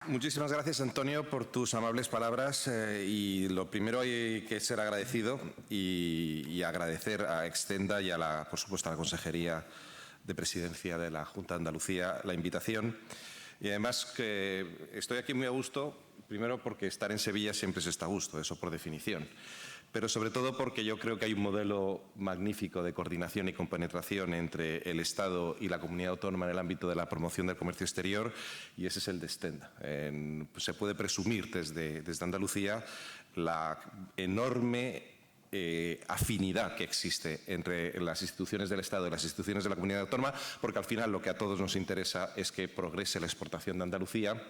Muchísimas gracias, Antonio, por tus amables palabras. Y lo primero, hay que ser agradecido y agradecer a Extenda y por supuesto, a la Consejería de Presidencia de la Junta de Andalucía la invitación. Y además que estoy aquí muy a gusto, primero porque estar en Sevilla siempre se está a gusto, eso por definición. Pero sobre todo porque yo creo que hay un modelo magnífico de coordinación y compenetración entre el Estado y la comunidad autónoma en el ámbito de la promoción del comercio exterior, y ese es el de Extenda. Se puede presumir desde Andalucía la enorme afinidad que existe entre las instituciones del Estado y las instituciones de la comunidad autónoma, porque al final lo que a todos nos interesa es que progrese la exportación de Andalucía,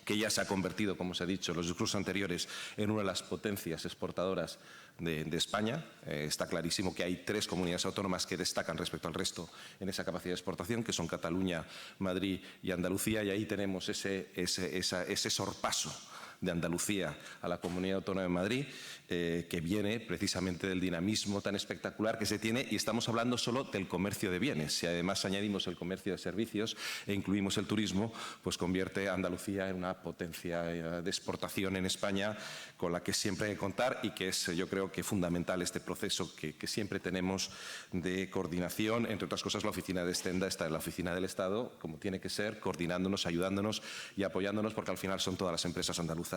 que ya se ha convertido, como se ha dicho en los discursos anteriores, en una de las potencias exportadoras de España. Está clarísimo que hay 3 comunidades autónomas que destacan respecto al resto en esa capacidad de exportación, que son Cataluña, Madrid y Andalucía, y ahí tenemos ese sorpaso de Andalucía a la Comunidad Autónoma de Madrid, que viene precisamente del dinamismo tan espectacular que se tiene, y estamos hablando solo del comercio de bienes. Si además añadimos el comercio de servicios e incluimos el turismo, pues convierte a Andalucía en una potencia de exportación en España con la que siempre hay que contar, y que es, yo creo, que fundamental este proceso que siempre tenemos de coordinación. Entre otras cosas, la oficina de Extenda está en la oficina del Estado, como tiene que ser, coordinándonos, ayudándonos y apoyándonos, porque al final son todas las empresas andaluzas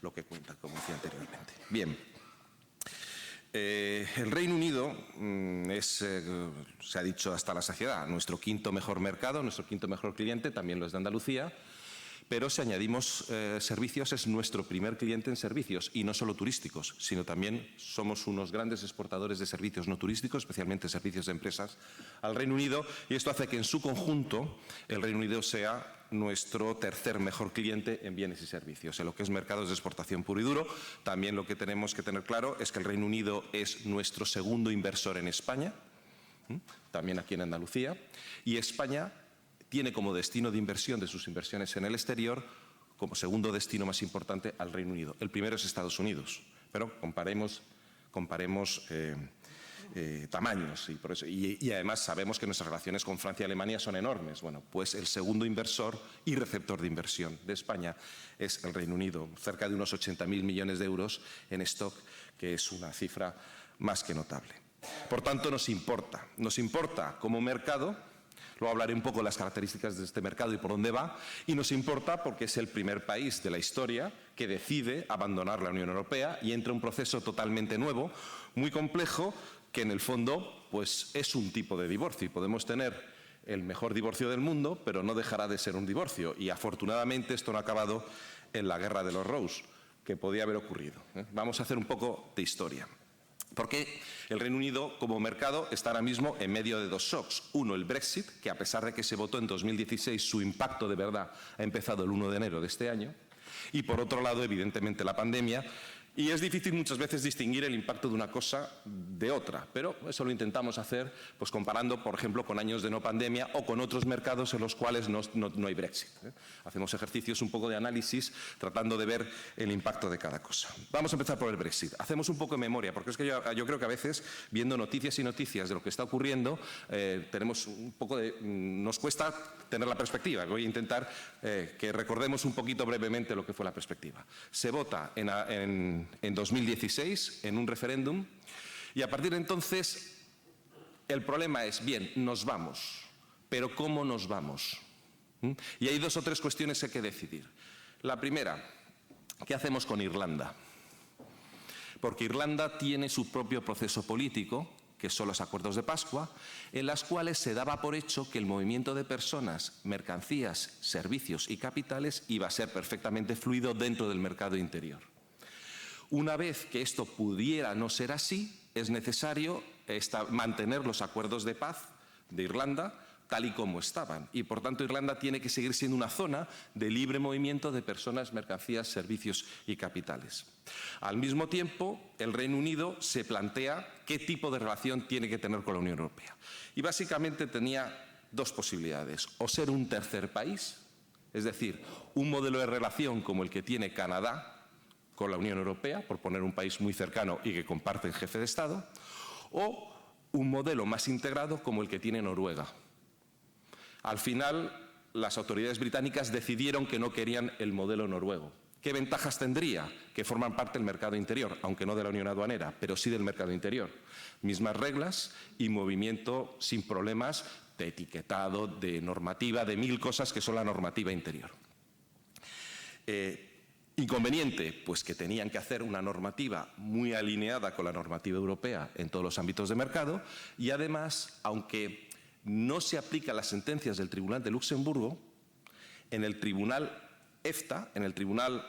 lo que cuenta, como decía anteriormente. Bien. El Reino Unido se ha dicho hasta la saciedad, nuestro quinto mejor mercado, nuestro quinto mejor cliente, también lo es de Andalucía, pero si añadimos servicios es nuestro primer cliente en servicios, y no solo turísticos, sino también somos unos grandes exportadores de servicios no turísticos, especialmente servicios de empresas, al Reino Unido, y esto hace que en su conjunto el Reino Unido sea nuestro tercer mejor cliente en bienes y servicios. En lo que es mercados de exportación puro y duro, también lo que tenemos que tener claro es que el Reino Unido es nuestro segundo inversor en España, también aquí en Andalucía, y España tiene como destino de inversión de sus inversiones en el exterior, como segundo destino más importante, al Reino Unido. El primero es Estados Unidos, pero comparemos tamaños, y además sabemos que nuestras relaciones con Francia y Alemania son enormes. Bueno, pues el segundo inversor y receptor de inversión de España es el Reino Unido, cerca de unos 80.000 millones de euros en stock, que es una cifra más que notable. Por tanto, nos importa como mercado. Luego hablaré un poco de las características de este mercado y por dónde va, y nos importa porque es el primer país de la historia que decide abandonar la Unión Europea y entra un proceso totalmente nuevo, muy complejo, que en el fondo pues es un tipo de divorcio, y podemos tener el mejor divorcio del mundo, pero no dejará de ser un divorcio, y afortunadamente esto no ha acabado en la guerra de los Rose, que podía haber ocurrido. Vamos a hacer un poco de historia. Porque el Reino Unido, como mercado, está ahora mismo en medio de 2 shocks. Uno, el Brexit, que a pesar de que se votó en 2016, su impacto de verdad ha empezado el 1 de enero de este año. Y por otro lado, evidentemente, la pandemia. Y es difícil muchas veces distinguir el impacto de una cosa de otra, pero eso lo intentamos hacer pues comparando, por ejemplo, con años de no pandemia o con otros mercados en los cuales no hay Brexit. Hacemos ejercicios un poco de análisis tratando de ver el impacto de cada cosa. Vamos a empezar por el Brexit. Hacemos un poco de memoria, porque es que yo creo que a veces, viendo noticias y noticias de lo que está ocurriendo, tenemos un poco nos cuesta tener la perspectiva. Voy a intentar que recordemos un poquito brevemente lo que fue la perspectiva. Se vota en 2016 en un referéndum, y a partir de entonces el problema es, bien, nos vamos, pero ¿cómo nos vamos? Y hay 2 o 3 cuestiones que hay que decidir. La primera, ¿qué hacemos con Irlanda? Porque Irlanda tiene su propio proceso político, que son los acuerdos de Pascua, en las cuales se daba por hecho que el movimiento de personas, mercancías, servicios y capitales iba a ser perfectamente fluido dentro del mercado interior. Una vez que esto pudiera no ser así, es necesario mantener los acuerdos de paz de Irlanda tal y como estaban, y por tanto Irlanda tiene que seguir siendo una zona de libre movimiento de personas, mercancías, servicios y capitales. Al mismo tiempo, el Reino Unido se plantea qué tipo de relación tiene que tener con la Unión Europea, y básicamente tenía 2 posibilidades: o ser un tercer país, es decir, un modelo de relación como el que tiene Canadá con la Unión Europea, por poner un país muy cercano y que comparten jefe de Estado, o un modelo más integrado como el que tiene Noruega. Al final, las autoridades británicas decidieron que no querían el modelo noruego. ¿Qué ventajas tendría? Que forman parte del mercado interior, aunque no de la unión aduanera, pero sí del mercado interior. Mismas reglas y movimiento sin problemas de etiquetado, de normativa, de 1000 cosas que son la normativa interior. Inconveniente, pues que tenían que hacer una normativa muy alineada con la normativa europea en todos los ámbitos de mercado y además, aunque no se aplican las sentencias del Tribunal de Luxemburgo, en el Tribunal EFTA, en el tribunal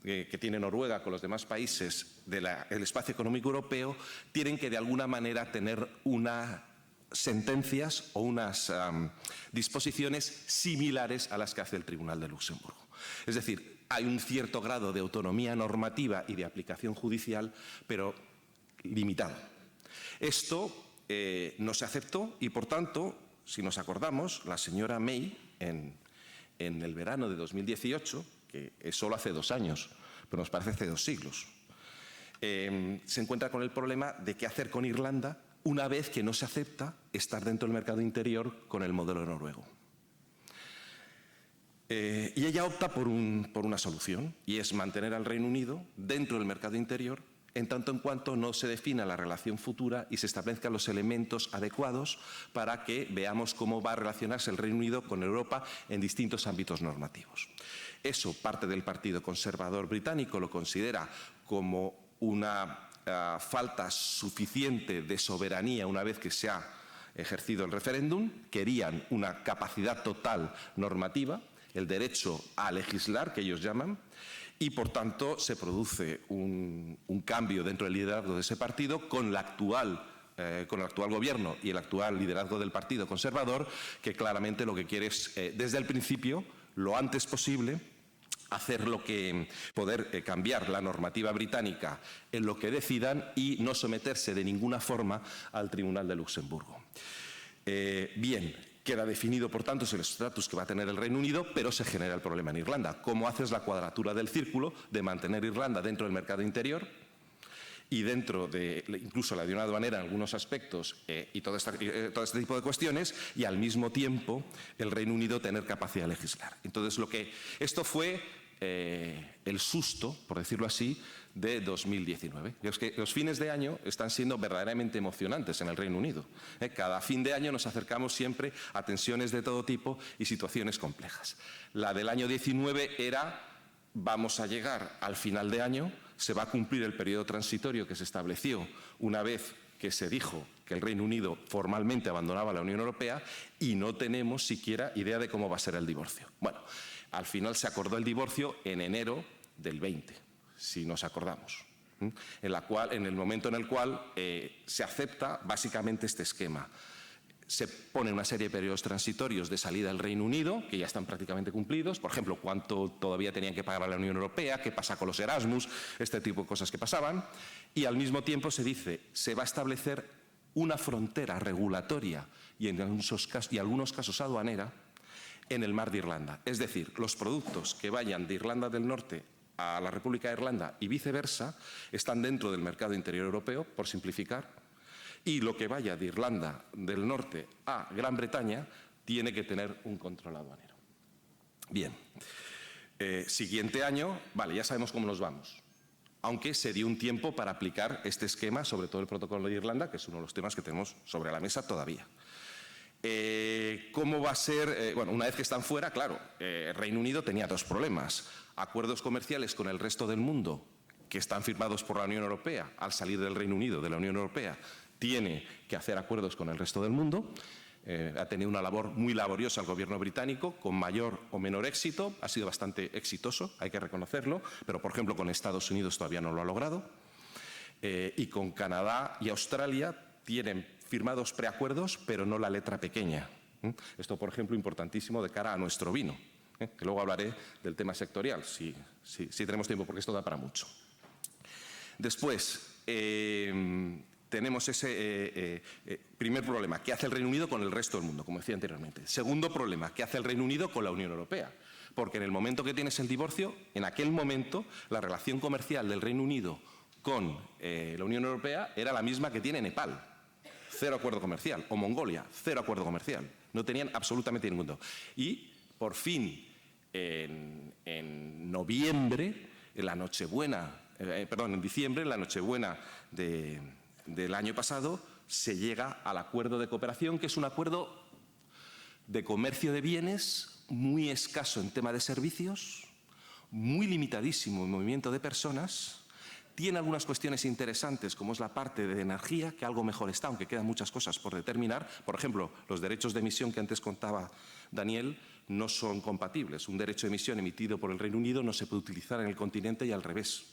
que tiene Noruega con los demás países del espacio económico europeo, tienen que de alguna manera tener unas sentencias o unas disposiciones similares a las que hace el Tribunal de Luxemburgo. Es decir, hay un cierto grado de autonomía normativa y de aplicación judicial, pero limitado. Esto no se aceptó y, por tanto, si nos acordamos, la señora May en el verano de 2018, que es solo hace 2 años, pero nos parece hace 2 siglos, se encuentra con el problema de qué hacer con Irlanda una vez que no se acepta estar dentro del mercado interior con el modelo noruego. Y ella opta por una solución, y es mantener al Reino Unido dentro del mercado interior en tanto en cuanto no se defina la relación futura y se establezcan los elementos adecuados para que veamos cómo va a relacionarse el Reino Unido con Europa en distintos ámbitos normativos. Eso parte del Partido Conservador británico lo considera como una falta suficiente de soberanía una vez que se ha ejercido el referéndum. Querían una capacidad total normativa, el derecho a legislar, que ellos llaman, y por tanto se produce un cambio dentro del liderazgo de ese partido con el actual gobierno y el actual liderazgo del Partido Conservador, que claramente lo que quiere es, desde el principio, lo antes posible, poder cambiar la normativa británica en lo que decidan y no someterse de ninguna forma al Tribunal de Luxemburgo. Queda definido, por tanto, el estatus que va a tener el Reino Unido, pero se genera el problema en Irlanda. ¿Cómo haces la cuadratura del círculo de mantener Irlanda dentro del mercado interior y dentro de incluso la unión aduanera en algunos aspectos y todo este tipo de cuestiones, y al mismo tiempo el Reino Unido tener capacidad de legislar? Entonces, esto fue el susto, por decirlo así, de 2019. Es que los fines de año están siendo verdaderamente emocionantes en el Reino Unido. Cada fin de año nos acercamos siempre a tensiones de todo tipo y situaciones complejas. La del año 19 era: vamos a llegar al final de año, se va a cumplir el periodo transitorio que se estableció una vez que se dijo que el Reino Unido formalmente abandonaba la Unión Europea y no tenemos siquiera idea de cómo va a ser el divorcio. Bueno, al final se acordó el divorcio en enero del 20, si nos acordamos, en el momento en el cual se acepta básicamente este esquema. Se pone una serie de periodos transitorios de salida del Reino Unido, que ya están prácticamente cumplidos. Por ejemplo, cuánto todavía tenían que pagar a la Unión Europea, qué pasa con los Erasmus, este tipo de cosas que pasaban. Y al mismo tiempo se dice, se va a establecer una frontera regulatoria y en algunos casos aduanera en el mar de Irlanda. Es decir, los productos que vayan de Irlanda del Norte a la República de Irlanda y viceversa están dentro del mercado interior europeo, por simplificar, y lo que vaya de Irlanda del Norte a Gran Bretaña tiene que tener un control aduanero. Bien, siguiente año, vale, ya sabemos cómo nos vamos, aunque se dio un tiempo para aplicar este esquema, sobre todo el protocolo de Irlanda, que es uno de los temas que tenemos sobre la mesa todavía. ¿Cómo va a ser? Bueno, una vez que están fuera, claro, Reino Unido tenía 2 problemas. Acuerdos comerciales con el resto del mundo que están firmados por la Unión Europea. Al salir del Reino Unido de la Unión Europea, tiene que hacer acuerdos con el resto del mundo. Ha tenido una labor muy laboriosa el gobierno británico, con mayor o menor éxito. Ha sido bastante exitoso, hay que reconocerlo, pero, por ejemplo, con Estados Unidos todavía no lo ha logrado. Y con Canadá y Australia tienen firmados preacuerdos, pero no la letra pequeña. Esto, por ejemplo, importantísimo de cara a nuestro vino, que luego hablaré del tema sectorial, si tenemos tiempo, porque esto da para mucho. Después, tenemos ese primer problema, ¿qué hace el Reino Unido con el resto del mundo? Como decía anteriormente. Segundo problema, ¿qué hace el Reino Unido con la Unión Europea? Porque en el momento que tienes el divorcio, en aquel momento, la relación comercial del Reino Unido con la Unión Europea era la misma que tiene Nepal. 0 acuerdo comercial. O Mongolia, 0 acuerdo comercial. No tenían absolutamente ningún. Y por fin, en noviembre, en la Nochebuena, en diciembre, en la Nochebuena del año pasado, se llega al acuerdo de cooperación, que es un acuerdo de comercio de bienes muy escaso en tema de servicios, muy limitadísimo en movimiento de personas. Tiene algunas cuestiones interesantes, como es la parte de energía, que algo mejor está, aunque quedan muchas cosas por determinar. Por ejemplo, los derechos de emisión que antes contaba Daniel no son compatibles. Un derecho de emisión emitido por el Reino Unido no se puede utilizar en el continente y al revés.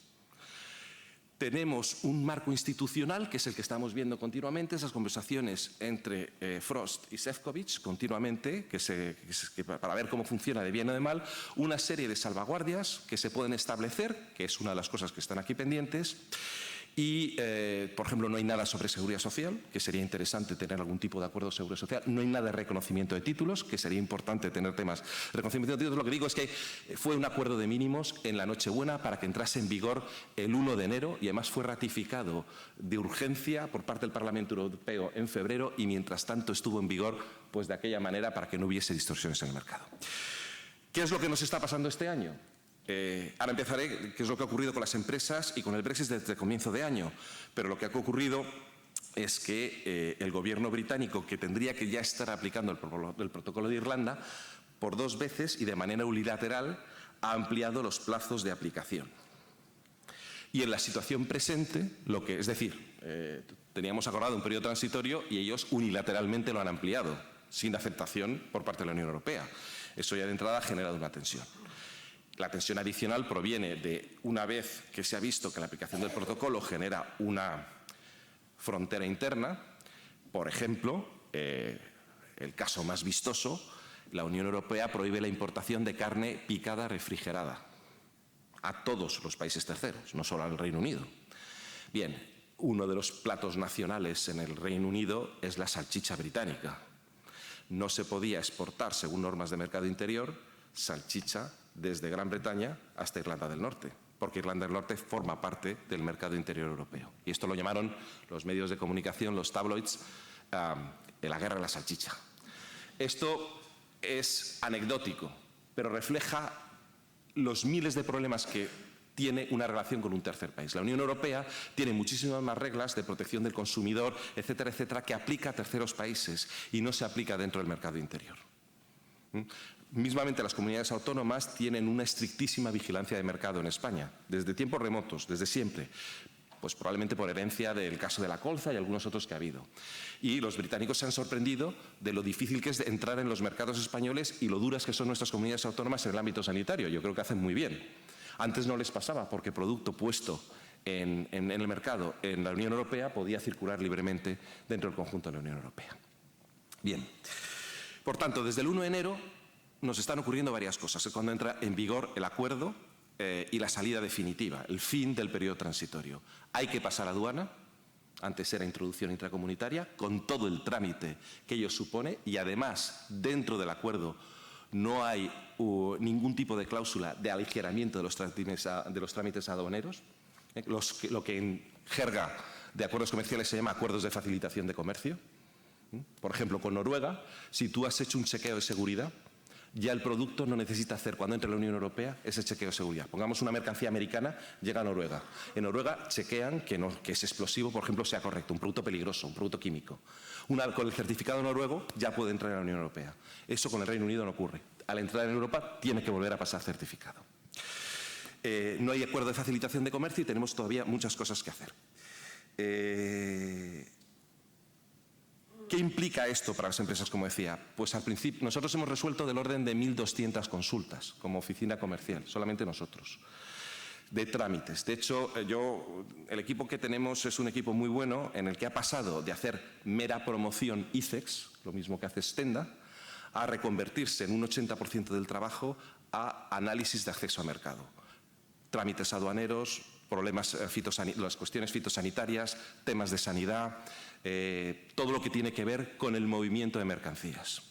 Tenemos un marco institucional, que es el que estamos viendo continuamente, esas conversaciones entre Frost y Šefčovič continuamente, para ver cómo funciona de bien o de mal, una serie de salvaguardias que se pueden establecer, que es una de las cosas que están aquí pendientes, y, por ejemplo, no hay nada sobre seguridad social, que sería interesante tener algún tipo de acuerdo de seguridad social. No hay nada de reconocimiento de títulos, que sería importante tener temas de reconocimiento de títulos. Lo que digo es que fue un acuerdo de mínimos en la Nochebuena para que entrase en vigor el 1 de enero y además fue ratificado de urgencia por parte del Parlamento Europeo en febrero y mientras tanto estuvo en vigor pues de aquella manera para que no hubiese distorsiones en el mercado. ¿Qué es lo que nos está pasando este año? Ahora empezaré qué es lo que ha ocurrido con las empresas y con el Brexit desde el comienzo de año, pero lo que ha ocurrido es que el gobierno británico, que tendría que ya estar aplicando el protocolo de Irlanda, por 2 veces y de manera unilateral ha ampliado los plazos de aplicación. Y en la situación presente, es decir, teníamos acordado un periodo transitorio y ellos unilateralmente lo han ampliado, sin aceptación por parte de la Unión Europea. Eso ya de entrada ha generado una tensión. La tensión adicional proviene de una vez que se ha visto que la aplicación del protocolo genera una frontera interna. Por ejemplo, el caso más vistoso, la Unión Europea prohíbe la importación de carne picada refrigerada a todos los países terceros, no solo al Reino Unido. Bien, uno de los platos nacionales en el Reino Unido es la salchicha británica. No se podía exportar, según normas de mercado interior, salchicha desde Gran Bretaña hasta Irlanda del Norte, porque Irlanda del Norte forma parte del mercado interior europeo. Y esto lo llamaron los medios de comunicación, los tabloids, la guerra de la salchicha. Esto es anecdótico, pero refleja los miles de problemas que tiene una relación con un tercer país. La Unión Europea tiene muchísimas más reglas de protección del consumidor, etcétera, etcétera, que aplica a terceros países y no se aplica dentro del mercado interior. Mismamente las comunidades autónomas tienen una estrictísima vigilancia de mercado en España, desde tiempos remotos, desde siempre, pues probablemente por herencia del caso de la colza y algunos otros que ha habido. Y los británicos se han sorprendido de lo difícil que es entrar en los mercados españoles y lo duras que son nuestras comunidades autónomas en el ámbito sanitario. Yo creo que hacen muy bien. Antes no les pasaba porque producto puesto en el mercado en la Unión Europea podía circular libremente dentro del conjunto de la Unión Europea. Bien, por tanto, desde el 1 de enero nos están ocurriendo varias cosas. Es cuando entra en vigor el acuerdo y la salida definitiva, el fin del periodo transitorio. Hay que pasar aduana, antes era introducción intracomunitaria, con todo el trámite que ello supone y además dentro del acuerdo no hay ningún tipo de cláusula de aligeramiento de los trámites aduaneros, lo que en jerga de acuerdos comerciales se llama acuerdos de facilitación de comercio. Por ejemplo, con Noruega, si tú has hecho un chequeo de seguridad, ya el producto no necesita hacer, cuando entre en la Unión Europea, ese chequeo de seguridad. Pongamos una mercancía americana, llega a Noruega. En Noruega chequean que ese explosivo, por ejemplo, sea correcto, un producto peligroso, un producto químico. Con el certificado noruego ya puede entrar en la Unión Europea. Eso con el Reino Unido no ocurre. Al entrar en Europa tiene que volver a pasar certificado. No hay acuerdo de facilitación de comercio y tenemos todavía muchas cosas que hacer. ¿Qué implica esto para las empresas, como decía? Pues al principio nosotros hemos resuelto del orden de 1.200 consultas como oficina comercial, solamente nosotros, de trámites. De hecho, el equipo que tenemos es un equipo muy bueno en el que ha pasado de hacer mera promoción ICEX, lo mismo que hace Stenda, a reconvertirse en un 80% del trabajo a análisis de acceso a mercado. Trámites aduaneros, las cuestiones fitosanitarias, temas de sanidad, todo lo que tiene que ver con el movimiento de mercancías.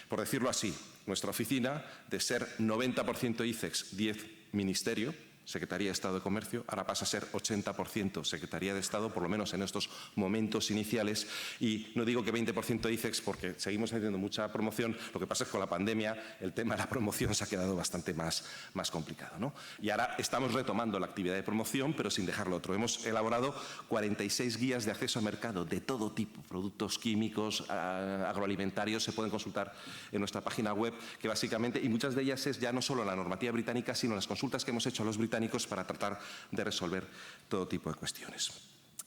Por decirlo así, nuestra oficina, de ser 90% ICEX, 10 Ministerio, Secretaría de Estado de Comercio, ahora pasa a ser 80% Secretaría de Estado, por lo menos en estos momentos iniciales. Y no digo que 20% ICEX porque seguimos haciendo mucha promoción, lo que pasa es que con la pandemia el tema de la promoción se ha quedado bastante más complicado, ¿no? Y ahora estamos retomando la actividad de promoción, pero sin dejar lo otro. Hemos elaborado 46 guías de acceso al mercado de todo tipo, productos químicos, agroalimentarios, se pueden consultar en nuestra página web, que básicamente, y muchas de ellas es ya no solo la normativa británica, sino las consultas que hemos hecho a los británicos para tratar de resolver todo tipo de cuestiones.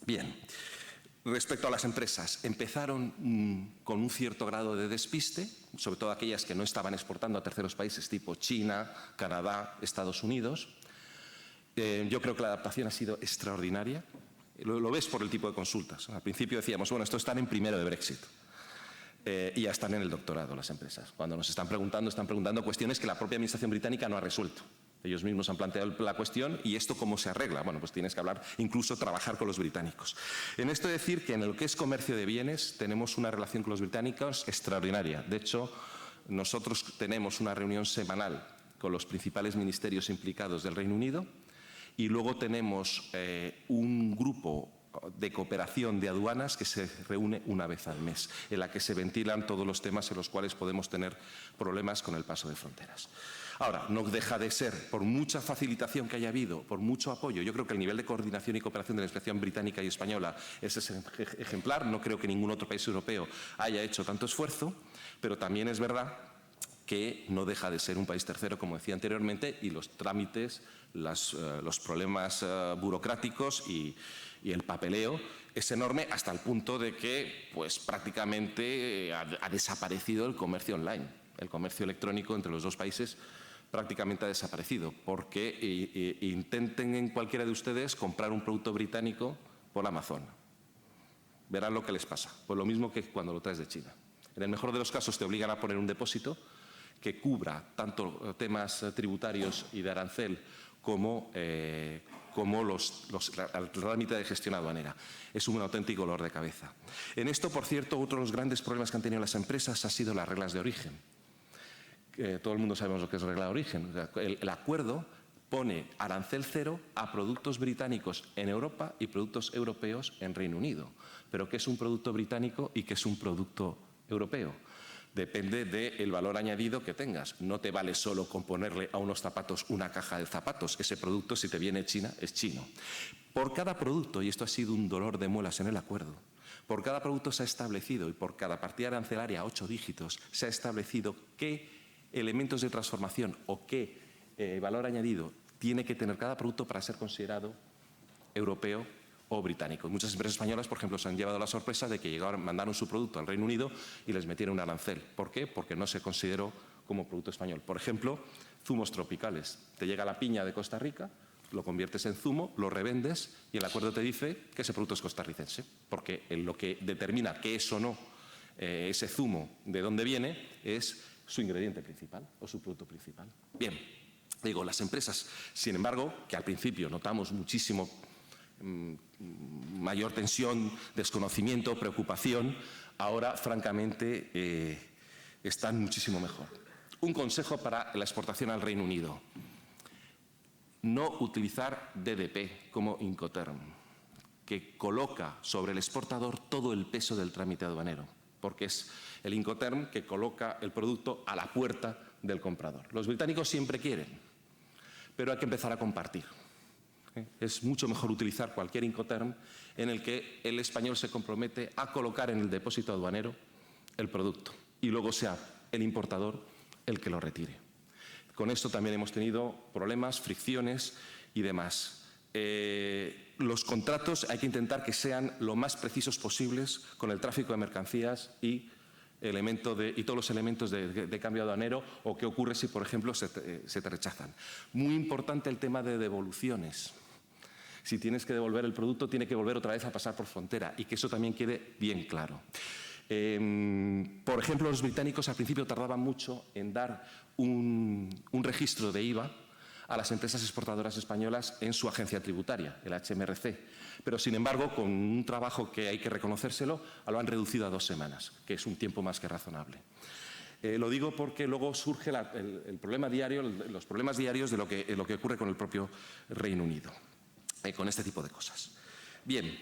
Bien, respecto a las empresas, empezaron con un cierto grado de despiste, sobre todo aquellas que no estaban exportando a terceros países tipo China, Canadá, Estados Unidos. Yo creo que la adaptación ha sido extraordinaria. Lo ves por el tipo de consultas. Al principio decíamos, bueno, estos están en primero de Brexit. Y ya están en el doctorado las empresas. Cuando nos están preguntando cuestiones que la propia Administración británica no ha resuelto. Ellos mismos han planteado la cuestión y esto cómo se arregla. Bueno, pues tienes que hablar, incluso trabajar con los británicos. En esto decir que en lo que es comercio de bienes tenemos una relación con los británicos extraordinaria. De hecho, nosotros tenemos una reunión semanal con los principales ministerios implicados del Reino Unido y luego tenemos un grupo de cooperación de aduanas que se reúne una vez al mes, en la que se ventilan todos los temas en los cuales podemos tener problemas con el paso de fronteras. Ahora, no deja de ser, por mucha facilitación que haya habido, por mucho apoyo, yo creo que el nivel de coordinación y cooperación de la Inspección británica y española es ejemplar. No creo que ningún otro país europeo haya hecho tanto esfuerzo, pero también es verdad que no deja de ser un país tercero, como decía anteriormente, y los trámites, los problemas burocráticos y el papeleo es enorme hasta el punto de que pues, prácticamente ha desaparecido el comercio online. El comercio electrónico entre los dos países prácticamente ha desaparecido, porque intenten en cualquiera de ustedes comprar un producto británico por Amazon. Verán lo que les pasa, pues lo mismo que cuando lo traes de China. En el mejor de los casos te obligan a poner un depósito que cubra tanto temas tributarios y de arancel como el trámite de gestión aduanera. Es un auténtico dolor de cabeza. En esto, por cierto, otro de los grandes problemas que han tenido las empresas ha sido las reglas de origen. Todo el mundo sabemos lo que es regla de origen. El acuerdo pone arancel cero a productos británicos en Europa y productos europeos en Reino Unido. Pero ¿qué es un producto británico y qué es un producto europeo? Depende del valor añadido que tengas. No te vale solo con ponerle a unos zapatos una caja de zapatos. Ese producto, si te viene de China, es chino. Por cada producto, y esto ha sido un dolor de muelas en el acuerdo, por cada producto se ha establecido y por cada partida arancelaria, 8 dígitos, se ha establecido qué elementos de transformación o qué valor añadido tiene que tener cada producto para ser considerado europeo o británico. Muchas empresas españolas, por ejemplo, se han llevado la sorpresa de que mandaron su producto al Reino Unido y les metieron un arancel. ¿Por qué? Porque no se consideró como producto español. Por ejemplo, zumos tropicales. Te llega la piña de Costa Rica, lo conviertes en zumo, lo revendes y el acuerdo te dice que ese producto es costarricense, porque lo que determina que es o no ese zumo de dónde viene es su ingrediente principal o su producto principal. Bien, digo, las empresas, sin embargo, que al principio notamos muchísimo mayor tensión, desconocimiento, preocupación, ahora francamente están muchísimo mejor. Un consejo para la exportación al Reino Unido: no utilizar DDP como Incoterm, que coloca sobre el exportador todo el peso del trámite aduanero, porque es el Incoterm que coloca el producto a la puerta del comprador. Los británicos siempre quieren, pero hay que empezar a compartir. Es mucho mejor utilizar cualquier Incoterm en el que el español se compromete a colocar en el depósito aduanero el producto y luego sea el importador el que lo retire. Con esto también hemos tenido problemas, fricciones y demás. Los contratos hay que intentar que sean lo más precisos posibles con el tráfico de mercancías y todos los elementos de cambio aduanero, o qué ocurre si, por ejemplo, se te rechazan. Muy importante el tema de devoluciones. Si tienes que devolver el producto, tiene que volver otra vez a pasar por frontera y que eso también quede bien claro. Por ejemplo, los británicos al principio tardaban mucho en dar un registro de IVA a las empresas exportadoras españolas en su agencia tributaria, el HMRC. Pero, sin embargo, con un trabajo que hay que reconocérselo, lo han reducido a 2 semanas, que es un tiempo más que razonable. Lo digo porque luego surge el problema diario, los problemas diarios de lo que ocurre con el propio Reino Unido, con este tipo de cosas. Bien,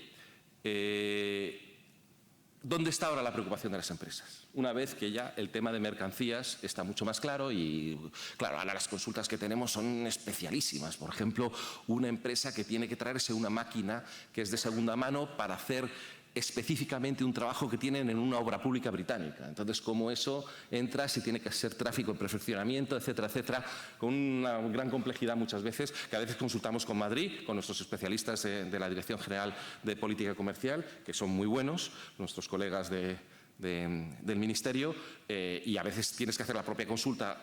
¿dónde está ahora la preocupación de las empresas? Una vez que ya el tema de mercancías está mucho más claro y, claro, ahora las consultas que tenemos son especialísimas. Por ejemplo, una empresa que tiene que traerse una máquina que es de segunda mano para hacer específicamente un trabajo que tienen en una obra pública británica. Entonces, cómo eso entra, si tiene que ser tráfico de perfeccionamiento, etcétera, etcétera, con una gran complejidad muchas veces, que a veces consultamos con Madrid, con nuestros especialistas de la Dirección General de Política Comercial, que son muy buenos, nuestros colegas del Ministerio, y a veces tienes que hacer la propia consulta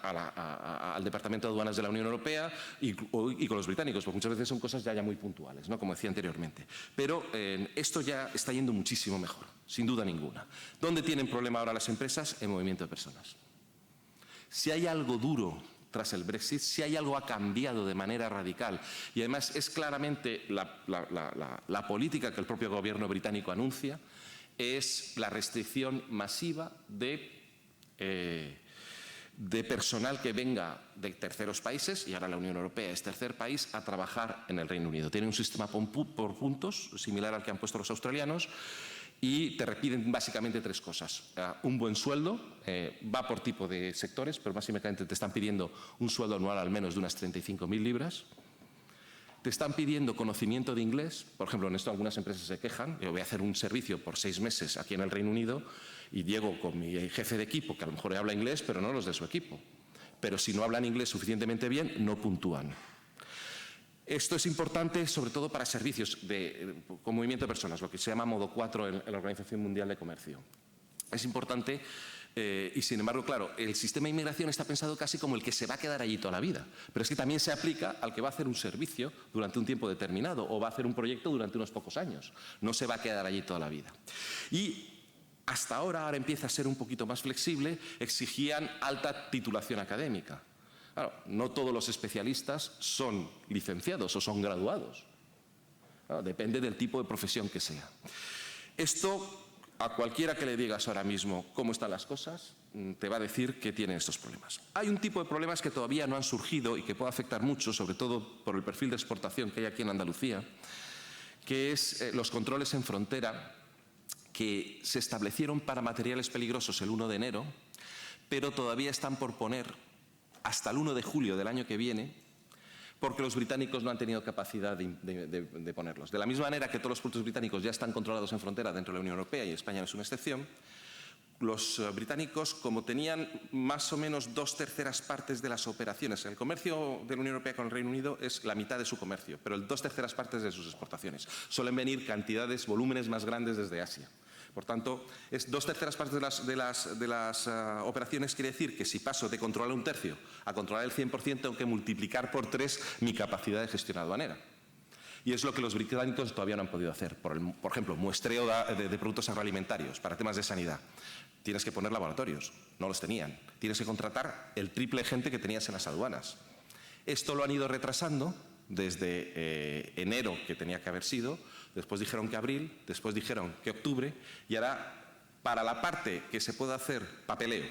al Departamento de Aduanas de la Unión Europea y con los británicos, porque muchas veces son cosas ya muy puntuales, ¿no? Como decía anteriormente. Pero esto ya está yendo muchísimo mejor, sin duda ninguna. ¿Dónde tienen problema ahora las empresas? En movimiento de personas. Si hay algo duro tras el Brexit, si hay algo ha cambiado de manera radical, y además es claramente la política que el propio gobierno británico anuncia, es la restricción masiva de personal que venga de terceros países, y ahora la Unión Europea es tercer país, a trabajar en el Reino Unido. Tiene un sistema por puntos, similar al que han puesto los australianos, y te piden básicamente tres cosas. Un buen sueldo, va por tipo de sectores, pero básicamente te están pidiendo un sueldo anual al menos de unas 35.000 libras. Te están pidiendo conocimiento de inglés. Por ejemplo, en esto algunas empresas se quejan. Yo voy a hacer un servicio por 6 meses aquí en el Reino Unido y llego con mi jefe de equipo, que a lo mejor habla inglés, pero no los de su equipo. Pero si no hablan inglés suficientemente bien, no puntúan. Esto es importante sobre todo para servicios con movimiento de personas, lo que se llama modo 4 en la Organización Mundial de Comercio. Es importante. Y sin embargo, claro, el sistema de inmigración está pensado casi como el que se va a quedar allí toda la vida. Pero es que también se aplica al que va a hacer un servicio durante un tiempo determinado o va a hacer un proyecto durante unos pocos años. No se va a quedar allí toda la vida. Y hasta ahora empieza a ser un poquito más flexible, exigían alta titulación académica. Claro, no todos los especialistas son licenciados o son graduados. Claro, depende del tipo de profesión que sea. Esto, a cualquiera que le digas ahora mismo cómo están las cosas, te va a decir que tienen estos problemas. Hay un tipo de problemas que todavía no han surgido y que puede afectar mucho, sobre todo por el perfil de exportación que hay aquí en Andalucía, que es los controles en frontera que se establecieron para materiales peligrosos el 1 de enero, pero todavía están por poner hasta el 1 de julio del año que viene, porque los británicos no han tenido capacidad de ponerlos. De la misma manera que todos los puertos británicos ya están controlados en frontera dentro de la Unión Europea, y España no es una excepción, los británicos, como tenían más o menos 2/3 partes de las operaciones, el comercio de la Unión Europea con el Reino Unido es la mitad de su comercio, pero el 2/3 partes de sus exportaciones. Suelen venir cantidades, volúmenes más grandes desde Asia. Por tanto, es 2/3 partes de las operaciones. Quiere decir que si paso de controlar 1/3 a controlar el 100%, tengo que multiplicar por 3 mi capacidad de gestión aduanera. Y es lo que los británicos todavía no han podido hacer. Por ejemplo, muestreo de productos agroalimentarios para temas de sanidad. Tienes que poner laboratorios, no los tenían. Tienes que contratar el triple de gente que tenías en las aduanas. Esto lo han ido retrasando desde enero, que tenía que haber sido, después dijeron que abril, después dijeron que octubre, y ahora para la parte que se pueda hacer papeleo,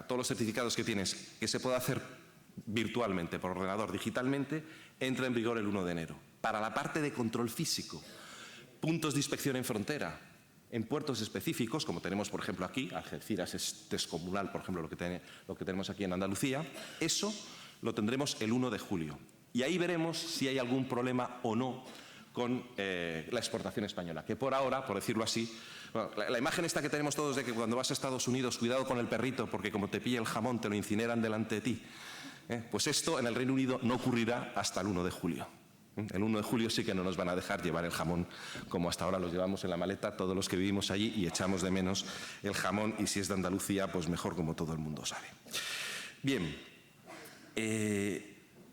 todos los certificados que tienes, que se pueda hacer virtualmente, por ordenador, digitalmente, entra en vigor el 1 de enero. Para la parte de control físico, puntos de inspección en frontera, en puertos específicos, como tenemos por ejemplo aquí, Algeciras es descomunal, por ejemplo, lo que tenemos aquí en Andalucía, eso lo tendremos el 1 de julio. Y ahí veremos si hay algún problema o no con la exportación española, que por ahora, por decirlo así, bueno, la imagen esta que tenemos todos de que cuando vas a Estados Unidos, cuidado con el perrito, porque como te pilla el jamón te lo incineran delante de ti. Pues esto en el Reino Unido no ocurrirá hasta el 1 de julio. El 1 de julio sí que no nos van a dejar llevar el jamón como hasta ahora los llevamos en la maleta todos los que vivimos allí y echamos de menos el jamón, y si es de Andalucía, pues mejor, como todo el mundo sabe. Bien,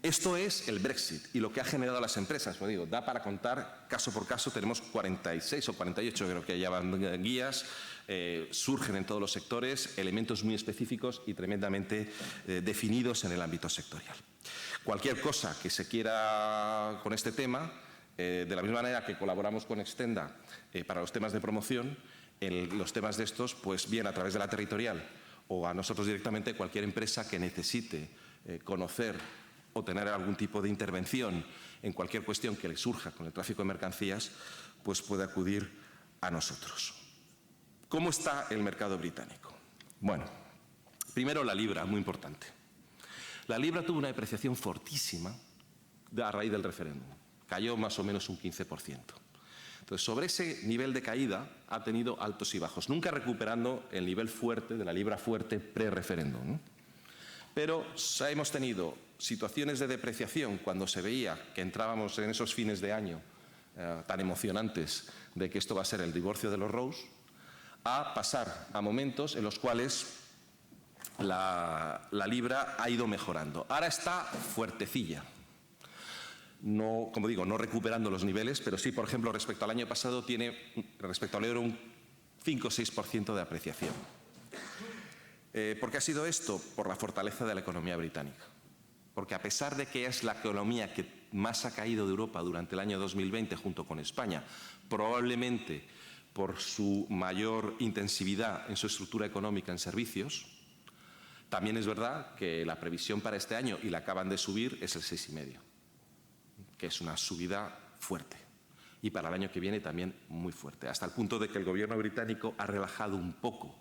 esto es el Brexit y lo que ha generado a las empresas. Pues digo, da para contar caso por caso. Tenemos 46 o 48, creo que ya van guías. Surgen en todos los sectores elementos muy específicos y tremendamente definidos en el ámbito sectorial. Cualquier cosa que se quiera con este tema, de la misma manera que colaboramos con Extenda para los temas de promoción, en los temas de estos, pues bien a través de la territorial o a nosotros directamente, cualquier empresa que necesite conocer o tener algún tipo de intervención en cualquier cuestión que le surja con el tráfico de mercancías, pues puede acudir a nosotros. ¿Cómo está el mercado británico? Bueno, primero la libra, muy importante. La libra tuvo una depreciación fortísima a raíz del referéndum. Cayó más o menos un 15%. Entonces, sobre ese nivel de caída ha tenido altos y bajos, nunca recuperando el nivel fuerte de la libra fuerte pre-referéndum, ¿no? Pero hemos tenido situaciones de depreciación cuando se veía que entrábamos en esos fines de año tan emocionantes de que esto va a ser el divorcio de los Rose, a pasar a momentos en los cuales la libra ha ido mejorando. Ahora está fuertecilla. No, como digo, no recuperando los niveles, pero sí, por ejemplo, respecto al año pasado tiene, respecto al euro, un 5 o 6% de apreciación. ¿Por qué ha sido esto? Por la fortaleza de la economía británica. Porque a pesar de que es la economía que más ha caído de Europa durante el año 2020 junto con España, probablemente por su mayor intensividad en su estructura económica en servicios, también es verdad que la previsión para este año, y la acaban de subir, es el 6,5%, que es una subida fuerte. Y para el año que viene también muy fuerte, hasta el punto de que el gobierno británico ha relajado un poco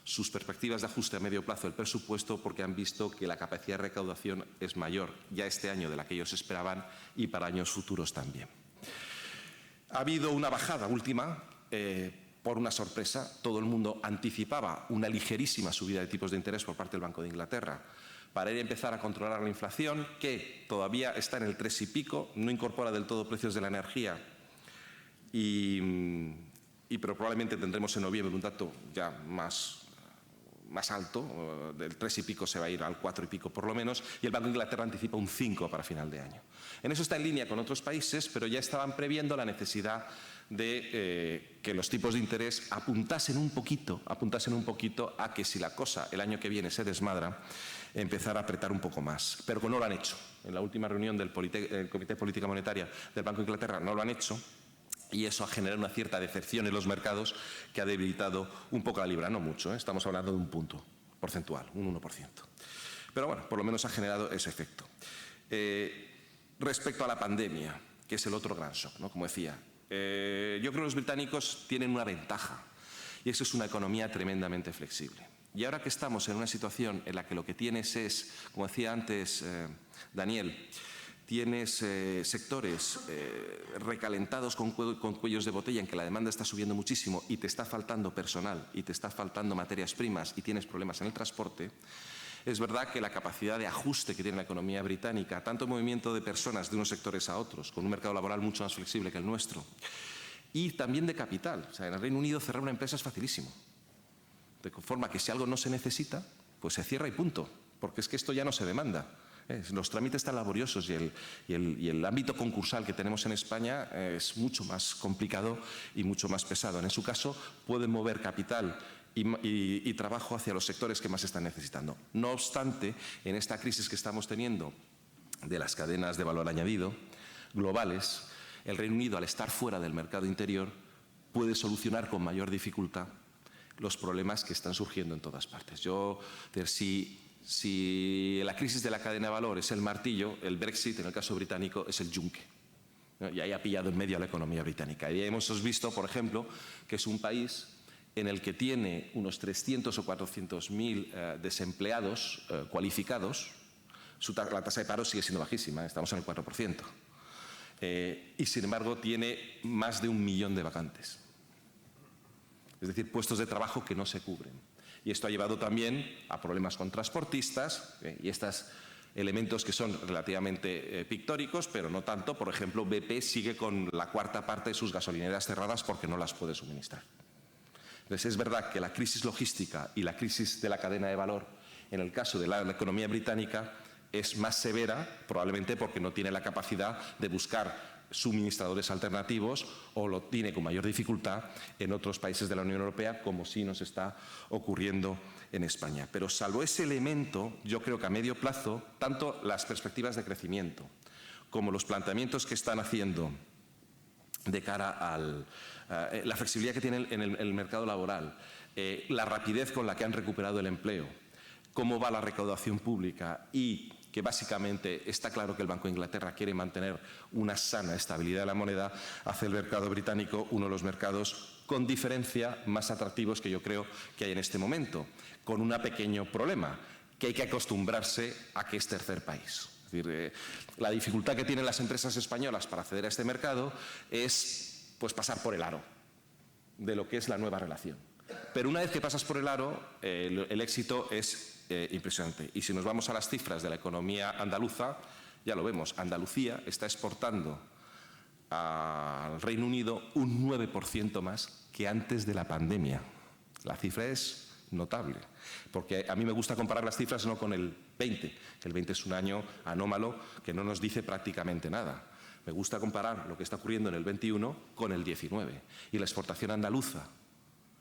sus perspectivas de ajuste a medio plazo del presupuesto porque han visto que la capacidad de recaudación es mayor ya este año de la que ellos esperaban y para años futuros también. Ha habido una bajada última por una sorpresa. Todo el mundo anticipaba una ligerísima subida de tipos de interés por parte del Banco de Inglaterra para ir a empezar a controlar la inflación, que todavía está en el 3 y pico, no incorpora del todo precios de la energía pero probablemente tendremos en noviembre un dato ya más alto, del 3 y pico se va a ir al 4 y pico por lo menos, y el Banco de Inglaterra anticipa un 5 para final de año. En eso está en línea con otros países, pero ya estaban previendo la necesidad de que los tipos de interés apuntasen un poquito a que si la cosa el año que viene se desmadra, empezar a apretar un poco más. Pero que no lo han hecho. En la última reunión del Comité de Política Monetaria del Banco de Inglaterra no lo han hecho. Y eso ha generado una cierta decepción en los mercados que ha debilitado un poco la libra, no mucho, estamos hablando de un punto porcentual, un 1%. Pero bueno, por lo menos ha generado ese efecto. Respecto a la pandemia, que es el otro gran shock, ¿no? Como decía, yo creo que los británicos tienen una ventaja y eso es una economía tremendamente flexible. Y ahora que estamos en una situación en la que lo que tienes es, como decía antes Daniel, tienes sectores recalentados con cuellos de botella en que la demanda está subiendo muchísimo y te está faltando personal y te está faltando materias primas y tienes problemas en el transporte, es verdad que la capacidad de ajuste que tiene la economía británica, tanto movimiento de personas de unos sectores a otros, con un mercado laboral mucho más flexible que el nuestro, y también de capital. O sea, en el Reino Unido cerrar una empresa es facilísimo. De forma que si algo no se necesita, pues se cierra y punto, porque es que esto ya no se demanda. Los trámites tan laboriosos y el ámbito concursal que tenemos en España es mucho más complicado y mucho más pesado. En su caso, pueden mover capital y trabajo hacia los sectores que más están necesitando. No obstante, en esta crisis que estamos teniendo de las cadenas de valor añadido globales, el Reino Unido, al estar fuera del mercado interior, puede solucionar con mayor dificultad los problemas que están surgiendo en todas partes. Si la crisis de la cadena de valor es el martillo, el Brexit, en el caso británico, es el yunque. Y ahí ha pillado en medio a la economía británica. Y hemos visto, por ejemplo, que es un país en el que tiene unos 300 o 400.000 desempleados cualificados. La tasa de paro sigue siendo bajísima, estamos en el 4%. Y, sin embargo, tiene más de 1 millón de vacantes. Es decir, puestos de trabajo que no se cubren. Y esto ha llevado también a problemas con transportistas y estos elementos que son relativamente pictóricos, pero no tanto. Por ejemplo, BP sigue con la cuarta parte de sus gasolineras cerradas porque no las puede suministrar. Entonces, es verdad que la crisis logística y la crisis de la cadena de valor, en el caso de la economía británica, es más severa, probablemente porque no tiene la capacidad de buscar suministradores alternativos o lo tiene con mayor dificultad en otros países de la Unión Europea, como sí nos está ocurriendo en España. Pero salvo ese elemento, yo creo que a medio plazo, tanto las perspectivas de crecimiento como los planteamientos que están haciendo de cara la flexibilidad que tiene en el mercado laboral, la rapidez con la que han recuperado el empleo, cómo va la recaudación pública y que básicamente está claro que el Banco de Inglaterra quiere mantener una sana estabilidad de la moneda, hace el mercado británico uno de los mercados con diferencia más atractivos que yo creo que hay en este momento, con un pequeño problema, que hay que acostumbrarse a que es tercer país. Es decir, la dificultad que tienen las empresas españolas para acceder a este mercado es pues, pasar por el aro de lo que es la nueva relación. Pero una vez que pasas por el aro, el éxito es impresionante. Y si nos vamos a las cifras de la economía andaluza, ya lo vemos, Andalucía está exportando al Reino Unido un 9% más que antes de la pandemia. La cifra es notable, porque a mí me gusta comparar las cifras no con el 20, que el 20 es un año anómalo que no nos dice prácticamente nada. Me gusta comparar lo que está ocurriendo en el 21 con el 19. Y la exportación andaluza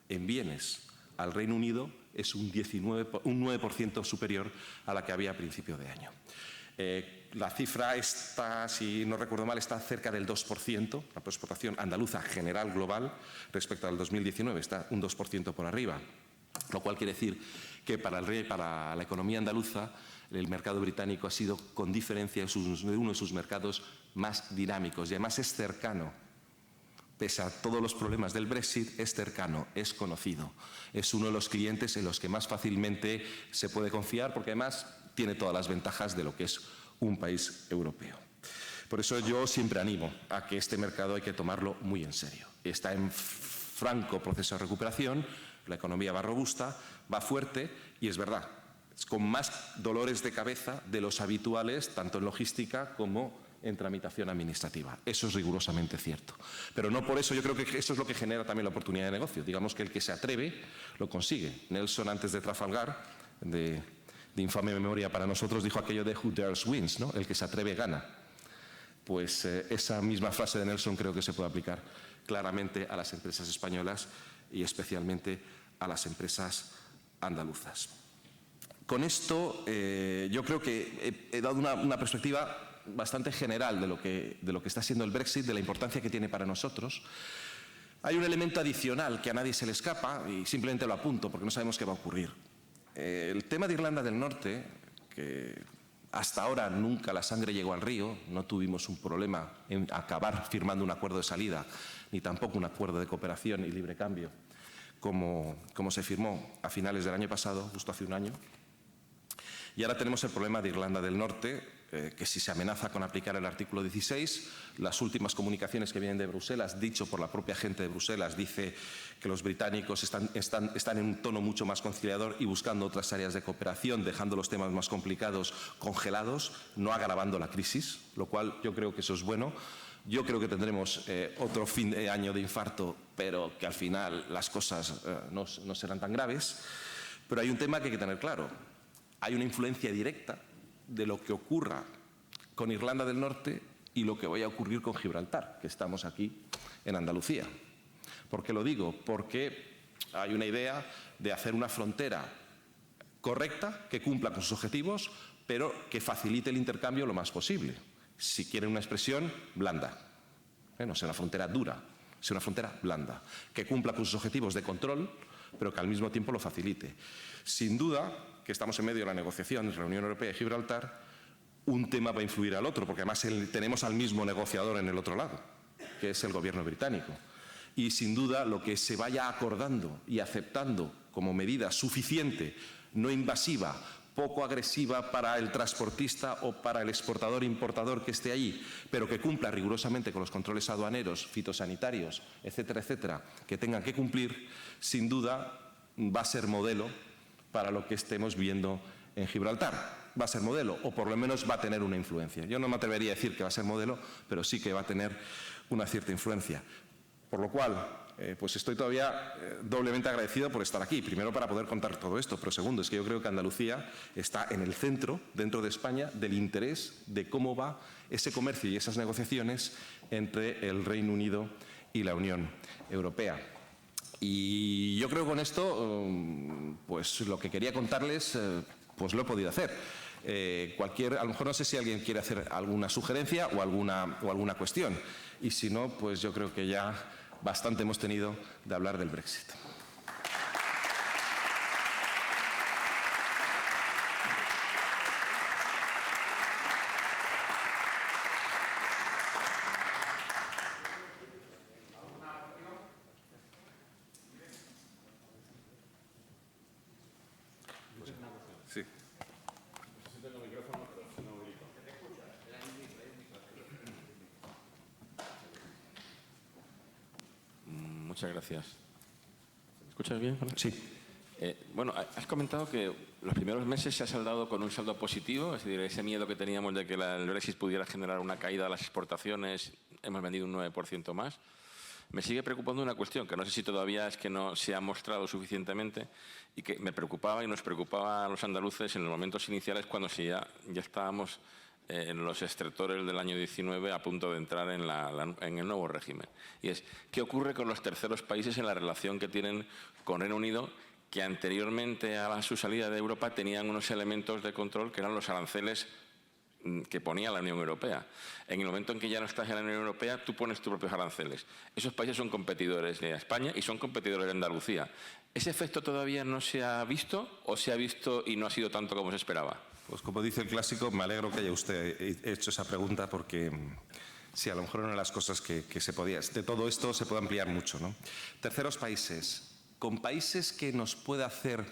en bienes al Reino Unido es un 9% superior a la que había a principio de año. La cifra está, si no recuerdo mal, está cerca del 2%, la exportación andaluza general global respecto al 2019 está un 2% por arriba, lo cual quiere decir que para la economía andaluza el mercado británico ha sido con diferencia uno de sus mercados más dinámicos y además es cercano. Pese a todos los problemas del Brexit, es cercano, es conocido. Es uno de los clientes en los que más fácilmente se puede confiar porque además tiene todas las ventajas de lo que es un país europeo. Por eso yo siempre animo a que este mercado hay que tomarlo muy en serio. Está en franco proceso de recuperación, la economía va robusta, va fuerte y es verdad, es con más dolores de cabeza de los habituales, tanto en logística como en tramitación administrativa. Eso es rigurosamente cierto. Pero no por eso, yo creo que eso es lo que genera también la oportunidad de negocio. Digamos que el que se atreve lo consigue. Nelson, antes de Trafalgar, de infame memoria para nosotros, dijo aquello de "who dares wins", ¿no? El que se atreve gana. Pues esa misma frase de Nelson creo que se puede aplicar claramente a las empresas españolas y especialmente a las empresas andaluzas. Con esto yo creo que he dado una perspectiva bastante general de lo que está siendo el Brexit, de la importancia que tiene para nosotros. Hay un elemento adicional que a nadie se le escapa y simplemente lo apunto porque no sabemos qué va a ocurrir. El tema de Irlanda del Norte, que hasta ahora nunca la sangre llegó al río, no tuvimos un problema en acabar firmando un acuerdo de salida, ni tampoco un acuerdo de cooperación y libre cambio, como se firmó a finales del año pasado, justo hace un año. Y ahora tenemos el problema de Irlanda del Norte, que si se amenaza con aplicar el artículo 16, las últimas comunicaciones que vienen de Bruselas, dicho por la propia gente de Bruselas, dice que los británicos están en un tono mucho más conciliador y buscando otras áreas de cooperación, dejando los temas más complicados congelados, no agravando la crisis, lo cual yo creo que eso es bueno. Yo creo que tendremos otro fin de año de infarto, pero que al final las cosas no serán tan graves. Pero hay un tema que hay que tener claro. Hay una influencia directa de lo que ocurra con Irlanda del Norte y lo que vaya a ocurrir con Gibraltar, que estamos aquí en Andalucía. ¿Por qué lo digo? Porque hay una idea de hacer una frontera correcta, que cumpla con sus objetivos, pero que facilite el intercambio lo más posible. Si quieren una expresión, blanda. No sea una frontera dura, sea una frontera blanda, que cumpla con sus objetivos de control, pero que al mismo tiempo lo facilite. Sin duda que estamos en medio de la negociación entre la Unión Europea y Gibraltar, un tema va a influir al otro, porque además tenemos al mismo negociador en el otro lado, que es el gobierno británico. Y sin duda lo que se vaya acordando y aceptando como medida suficiente, no invasiva, poco agresiva para el transportista o para el exportador-importador que esté allí, pero que cumpla rigurosamente con los controles aduaneros, fitosanitarios, etcétera, etcétera, que tengan que cumplir, sin duda va a ser modelo para lo que estemos viendo en Gibraltar. Va a ser modelo, o por lo menos va a tener una influencia. Yo no me atrevería a decir que va a ser modelo, pero sí que va a tener una cierta influencia. Por lo cual, pues estoy todavía doblemente agradecido por estar aquí. Primero, para poder contar todo esto, pero segundo, es que yo creo que Andalucía está en el centro, dentro de España, del interés de cómo va ese comercio y esas negociaciones entre el Reino Unido y la Unión Europea. Y yo creo que con esto, pues lo que quería contarles, pues lo he podido hacer. A lo mejor no sé si alguien quiere hacer alguna sugerencia o alguna cuestión. Y si no, pues yo creo que ya bastante hemos tenido de hablar del Brexit. Sí. Muchas gracias. ¿Me escuchas bien? Sí. Bueno, has comentado que los primeros meses se ha saldado con un saldo positivo, es decir, ese miedo que teníamos de que el Brexit pudiera generar una caída de las exportaciones, hemos vendido un 9% más. Me sigue preocupando una cuestión, que no sé si todavía es que no se ha mostrado suficientemente y que me preocupaba y nos preocupaba a los andaluces en los momentos iniciales cuando ya estábamos en los extractores del año 19 a punto de entrar en el nuevo régimen. Y es, ¿qué ocurre con los terceros países en la relación que tienen con Reino Unido, que anteriormente a su salida de Europa tenían unos elementos de control que eran los aranceles que ponía la Unión Europea? En el momento en que ya no estás en la Unión Europea, tú pones tus propios aranceles. Esos países son competidores de España y son competidores de Andalucía. ¿Ese efecto todavía no se ha visto o se ha visto y no ha sido tanto como se esperaba? Pues como dice el clásico, me alegro que haya usted hecho esa pregunta porque sí, a lo mejor una de las cosas que se podía... De todo esto se puede ampliar mucho, ¿no? Terceros países. Con países que nos pueda hacer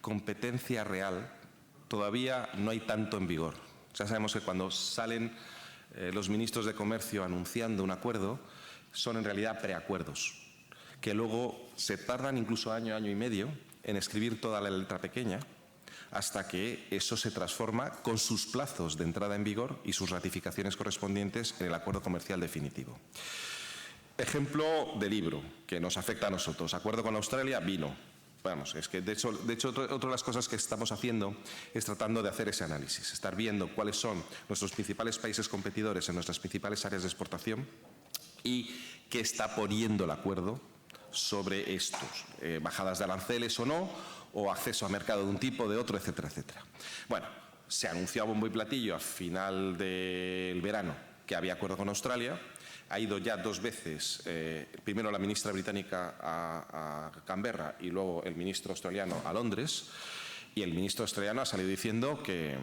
competencia real, todavía no hay tanto en vigor. Ya sabemos que cuando salen los ministros de Comercio anunciando un acuerdo, son en realidad preacuerdos, que luego se tardan incluso año y medio en escribir toda la letra pequeña, hasta que eso se transforma con sus plazos de entrada en vigor y sus ratificaciones correspondientes en el acuerdo comercial definitivo. Ejemplo de libro que nos afecta a nosotros. Acuerdo con Australia, vino. Vamos, es que de hecho otra de las cosas que estamos haciendo es tratando de hacer ese análisis, estar viendo cuáles son nuestros principales países competidores en nuestras principales áreas de exportación y qué está poniendo el acuerdo sobre estos, bajadas de aranceles o no, o acceso a mercado de un tipo, de otro, etcétera, etcétera. Bueno, se anunció a bombo y platillo a final del verano que había acuerdo con Australia. Ha ido ya 2 veces, primero la ministra británica a Canberra y luego el ministro australiano a Londres, y el ministro australiano ha salido diciendo que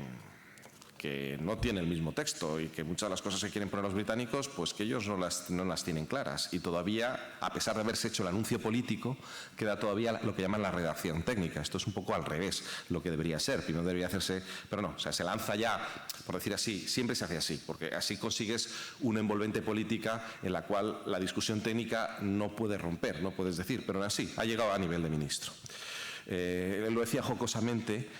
no tiene el mismo texto y que muchas de las cosas que quieren poner los británicos, pues que ellos no las tienen claras. Y todavía, a pesar de haberse hecho el anuncio político, queda todavía lo que llaman la redacción técnica. Esto es un poco al revés lo que debería ser. Primero debería hacerse, pero no, o sea, se lanza ya, por decir así, siempre se hace así, porque así consigues una envolvente política en la cual la discusión técnica no puede romper, no puedes decir, pero aún así, ha llegado a nivel de ministro. Lo decía jocosamente,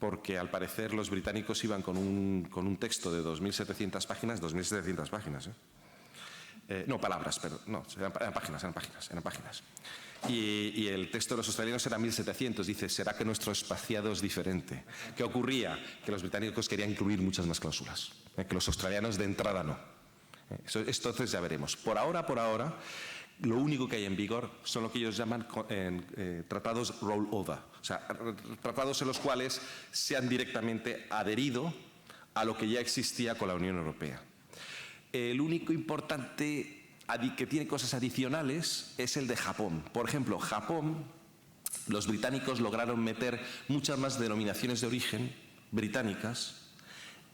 porque al parecer los británicos iban con un texto de 2.700 páginas, 2.700 páginas, no, palabras, pero no, eran páginas. Y el texto de los australianos era 1.700, dice, ¿será que nuestro espaciado es diferente? ¿Qué ocurría? Que los británicos querían incluir muchas más cláusulas, que los australianos de entrada no. Entonces ya veremos. Por ahora, lo único que hay en vigor son lo que ellos llaman tratados roll-over, o sea, tratados en los cuales se han directamente adherido a lo que ya existía con la Unión Europea. El único importante que tiene cosas adicionales es el de Japón. Por ejemplo, Japón, los británicos lograron meter muchas más denominaciones de origen británicas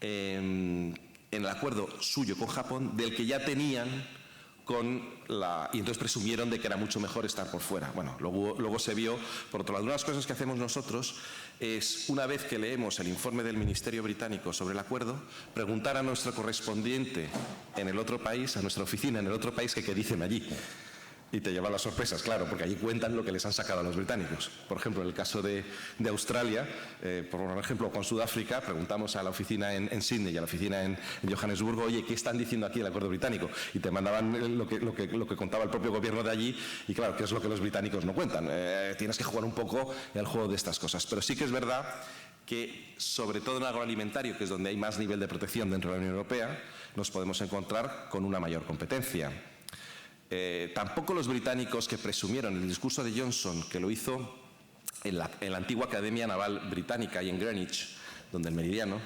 en el acuerdo suyo con Japón del que ya tenían y entonces presumieron de que era mucho mejor estar por fuera. Bueno, luego se vio, por otro lado, una de las cosas que hacemos nosotros es, una vez que leemos el informe del Ministerio Británico sobre el acuerdo, preguntar a nuestro correspondiente en el otro país, a nuestra oficina en el otro país, que qué dicen allí. Y te llevan las sorpresas, claro, porque allí cuentan lo que les han sacado a los británicos. Por ejemplo, en el caso de Australia, por ejemplo, con Sudáfrica, preguntamos a la oficina en Sydney y a la oficina en Johannesburgo, oye, ¿qué están diciendo aquí el acuerdo británico? Y te mandaban lo que contaba el propio gobierno de allí, y claro, ¿qué es lo que los británicos no cuentan? Tienes que jugar un poco el juego de estas cosas. Pero sí que es verdad que, sobre todo en agroalimentario, que es donde hay más nivel de protección dentro de la Unión Europea, nos podemos encontrar con una mayor competencia. Tampoco los británicos, que presumieron el discurso de Johnson, que lo hizo en la antigua Academia Naval Británica y en Greenwich, donde el Meridiano,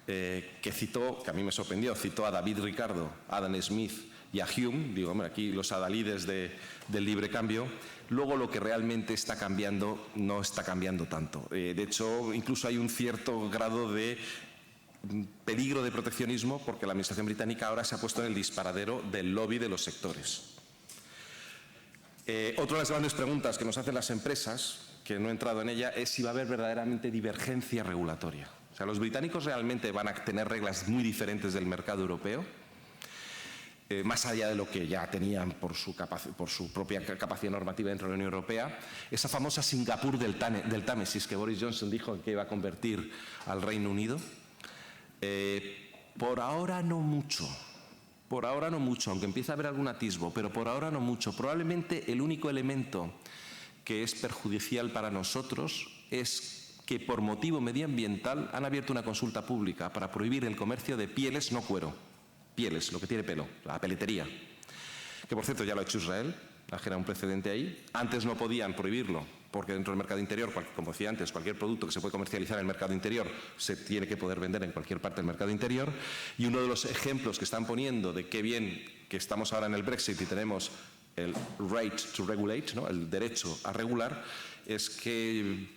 que citó, que a mí me sorprendió, citó a David Ricardo, Adam Smith y a Hume, digo, hombre, aquí los adalides del libre cambio. Luego lo que realmente está cambiando no está cambiando tanto. De hecho, incluso hay un cierto grado de peligro de proteccionismo porque la administración británica ahora se ha puesto en el disparadero del lobby de los sectores. Otra de las grandes preguntas que nos hacen las empresas, que no he entrado en ella, es si va a haber verdaderamente divergencia regulatoria. O sea, ¿los británicos realmente van a tener reglas muy diferentes del mercado europeo? Más allá de lo que ya tenían por su propia capacidad normativa dentro de la Unión Europea. Esa famosa Singapur del Támesis que Boris Johnson dijo que iba a convertir al Reino Unido. Por ahora no mucho. Por ahora no mucho, aunque empieza a haber algún atisbo, pero por ahora no mucho. Probablemente el único elemento que es perjudicial para nosotros es que por motivo medioambiental han abierto una consulta pública para prohibir el comercio de pieles, no cuero, pieles, lo que tiene pelo, la peletería. Que por cierto ya lo ha hecho Israel, ha generado un precedente ahí. Antes no podían prohibirlo porque dentro del mercado interior, como decía antes, cualquier producto que se puede comercializar en el mercado interior se tiene que poder vender en cualquier parte del mercado interior. Y uno de los ejemplos que están poniendo de qué bien que estamos ahora en el Brexit y tenemos el right to regulate, ¿no?, el derecho a regular, es que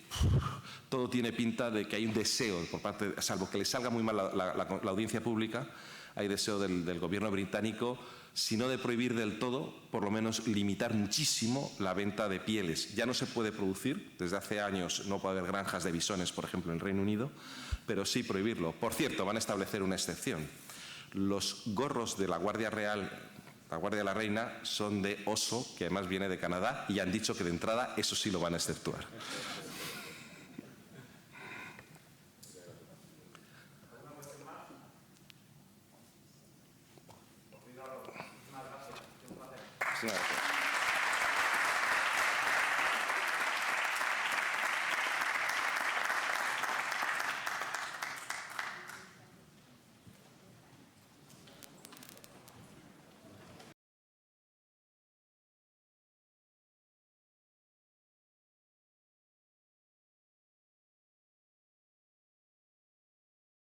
todo tiene pinta de que hay un deseo por parte, salvo que le salga muy mal la audiencia pública, hay deseo del gobierno británico, si no de prohibir del todo, por lo menos limitar muchísimo la venta de pieles. Ya no se puede producir, desde hace años no puede haber granjas de bisones, por ejemplo, en el Reino Unido, pero sí prohibirlo. Por cierto, van a establecer una excepción. Los gorros de la Guardia Real, la Guardia de la Reina, son de oso, que además viene de Canadá, y han dicho que de entrada eso sí lo van a exceptuar.